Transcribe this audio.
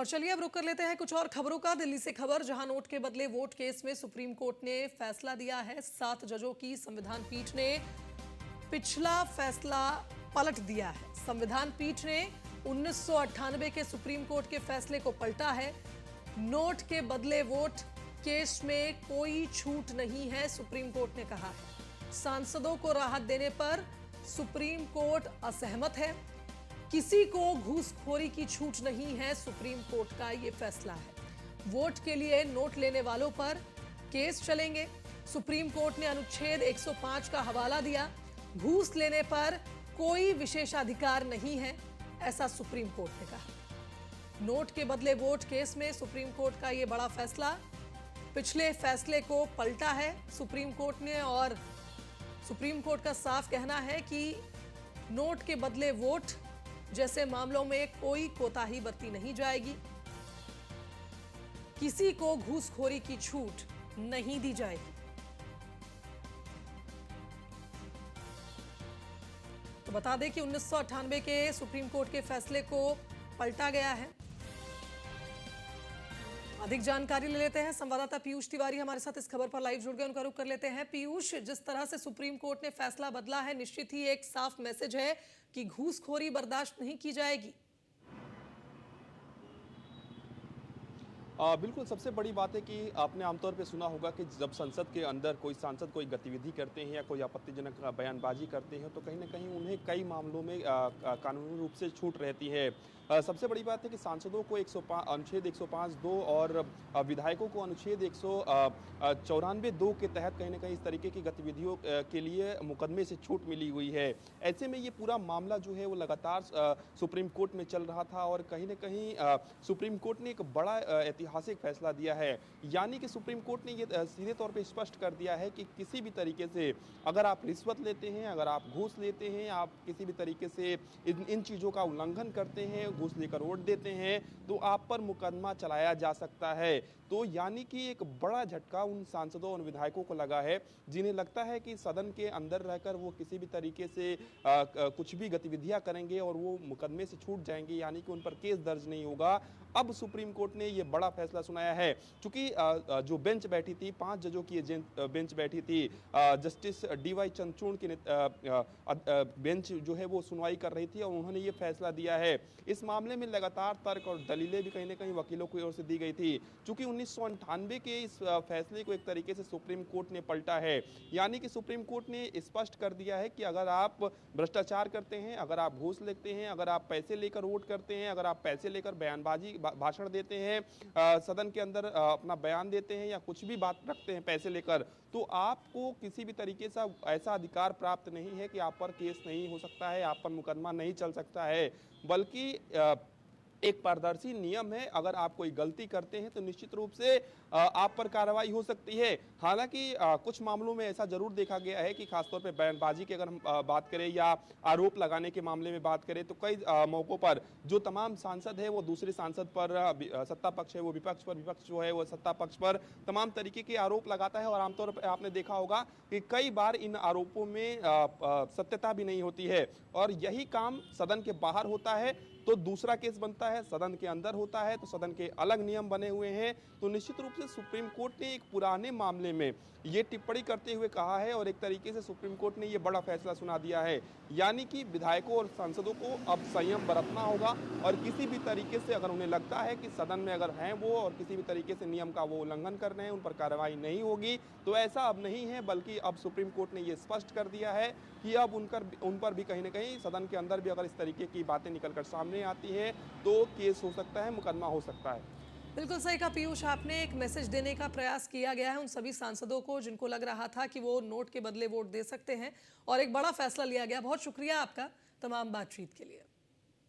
और चलिए अब रुक कर लेते हैं कुछ और खबरों का। दिल्ली से खबर, जहां नोट के बदले वोट केस में सुप्रीम कोर्ट ने फैसला दिया है। 7 जजों की संविधान पीठ ने पिछला फैसला पलट दिया है। संविधान पीठ ने 1998 के सुप्रीम कोर्ट के फैसले को पलटा है। नोट के बदले वोट केस में कोई छूट नहीं है, सुप्रीम कोर्ट ने कहा है। सांसदों को राहत देने पर सुप्रीम कोर्ट असहमत है। किसी को घूसखोरी की छूट नहीं है, सुप्रीम कोर्ट का यह फैसला है। वोट के लिए नोट लेने वालों पर केस चलेंगे। सुप्रीम कोर्ट ने अनुच्छेद 105 का हवाला दिया। घूस लेने पर कोई विशेषाधिकार नहीं है, ऐसा सुप्रीम कोर्ट ने कहा। नोट के बदले वोट केस में सुप्रीम कोर्ट का यह बड़ा फैसला, पिछले फैसले को पलटा है सुप्रीम कोर्ट ने। और सुप्रीम कोर्ट का साफ कहना है कि नोट के बदले वोट जैसे मामलों में कोई कोताही बरती नहीं जाएगी। किसी को घूसखोरी की छूट नहीं दी जाएगी। तो बता दें कि 1998 के सुप्रीम कोर्ट के फैसले को पलटा गया है। अधिक जानकारी ले लेते हैं, संवाददाता पीयूष तिवारी हमारे साथ इस खबर पर लाइव जुड़ गए, उनका रुख कर लेते हैं। पीयूष, जिस तरह से सुप्रीम कोर्ट ने फैसला बदला है, निश्चित ही एक साफ मैसेज है कि घूसखोरी बर्दाश्त नहीं की जाएगी। बिल्कुल, सबसे बड़ी बात है कि आपने आमतौर पे सुना होगा कि जब संसद के अंदर कोई सांसद कोई गतिविधि करते हैं या कोई आपत्तिजनक बयानबाजी करते हैं तो कहीं ना कहीं उन्हें कई मामलों में कानूनी रूप से छूट रहती है। सबसे बड़ी बात है कि सांसदों को अनुच्छेद 105(2) और विधायकों को अनुच्छेद 194(2) के तहत कहीं ना कहीं इस तरीके की गतिविधियों के लिए मुकदमे से छूट मिली हुई है। ऐसे में ये पूरा मामला जो है वो लगातार सुप्रीम कोर्ट में चल रहा था और कहीं ना कहीं सुप्रीम कोर्ट ने एक बड़ा ऐतिहासिक फैसला दिया है। यानी कि सुप्रीम कोर्ट ने ये सीधे तौर पे स्पष्ट कर दिया है कि किसी भी तरीके से अगर आप रिश्वत लेते हैं, अगर आप घूस लेते हैं, आप किसी भी तरीके से इन चीज़ों का उल्लंघन करते हैं, घूस लेकर वोट देते हैं, तो आप पर मुकदमा चलाया जा सकता है। तो यानी कि एक बड़ा झटका उन सांसदों और विधायकों को लगा है जिन्हें लगता है कि सदन के अंदर रहकर वो किसी भी तरीके से कुछ भी गतिविधियां करेंगे और वो मुकदमे से छूट जाएंगे, यानी कि उन पर केस दर्ज नहीं होगा। अब सुप्रीम कोर्ट ने ये बड़ा फैसला सुनाया है। चूंकि जो बेंच बैठी थी, 5 जजों की बेंच बैठी थी, जस्टिस DY चंद्रचूड़ की बेंच जो है वो सुनवाई कर रही थी और उन्होंने ये फैसला दिया है। इस मामले में लगातार तर्क और दलीलें भी कहीं ना कहीं वकीलों की ओर से दी गई थी। चूंकि 1998 के इस फैसले को एक तरीके से सुप्रीम कोर्ट ने पलटा है। यानी कि सुप्रीम कोर्ट ने स्पष्ट कर दिया है कि अगर आप भ्रष्टाचार करते हैं, अगर आप घूस लेते हैं, अगर आप पैसे लेकर वोट करते हैं, अगर आप पैसे लेकर बयानबाजी भाषण देते हैं, सदन के अंदर अपना बयान देते हैं या कुछ भी बात रखते हैं पैसे लेकर, तो आपको किसी भी तरीके से ऐसा अधिकार प्राप्त नहीं है कि आप पर केस नहीं हो सकता है, आप पर मुकदमा नहीं चल सकता है। बल्कि एक पारदर्शी नियम है। अगर आप कोई गलती करते हैं तो निश्चित रूप से आप पर कार्रवाई हो सकती है। हालांकि कुछ मामलों में ऐसा जरूर देखा गया है कि खासतौर पे बयानबाजी की अगर हम बात करें या आरोप लगाने के मामले में बात करें तो कई मौकों पर जो तमाम सांसद है वो दूसरे सांसद पर, सत्ता पक्ष है वो विपक्ष पर, विपक्ष जो है वो सत्ता पक्ष पर तमाम तरीके के आरोप लगाता है। और आमतौर पर आपने देखा होगा कि कई बार इन आरोपों में सत्यता भी नहीं होती है और यही काम सदन के बाहर होता है तो दूसरा केस बनता है, सदन के अंदर होता है तो सदन के अलग नियम बने हुए हैं। तो निश्चित रूप से सुप्रीम कोर्ट ने एक पुराने मामले में ये टिप्पणी करते हुए कहा है और एक तरीके से सुप्रीम कोर्ट ने ये बड़ा फैसला सुना दिया है। यानी कि विधायकों और सांसदों को अब संयम बरतना होगा और किसी भी तरीके से अगर उन्हें लगता है कि सदन में अगर हैं वो और किसी भी तरीके से नियम का वो उल्लंघन कर रहे हैं, उन पर कार्रवाई नहीं होगी। तो ऐसा अब नहीं है, बल्कि अब सुप्रीम कोर्ट ने ये स्पष्ट कर दिया है कि अब उन पर भी कहीं ना कहीं सदन के अंदर भी अगर इस तरीके की बातें निकलकर सामने आती है तो केस हो सकता है, मुकदमा हो सकता है। बिल्कुल सही कहा पीयूष आपने। एक मैसेज देने का प्रयास किया गया है उन सभी सांसदों को जिनको लग रहा था कि वो नोट के बदले वोट दे सकते हैं और एक बड़ा फैसला लिया गया। बहुत शुक्रिया आपका तमाम बातचीत के लिए।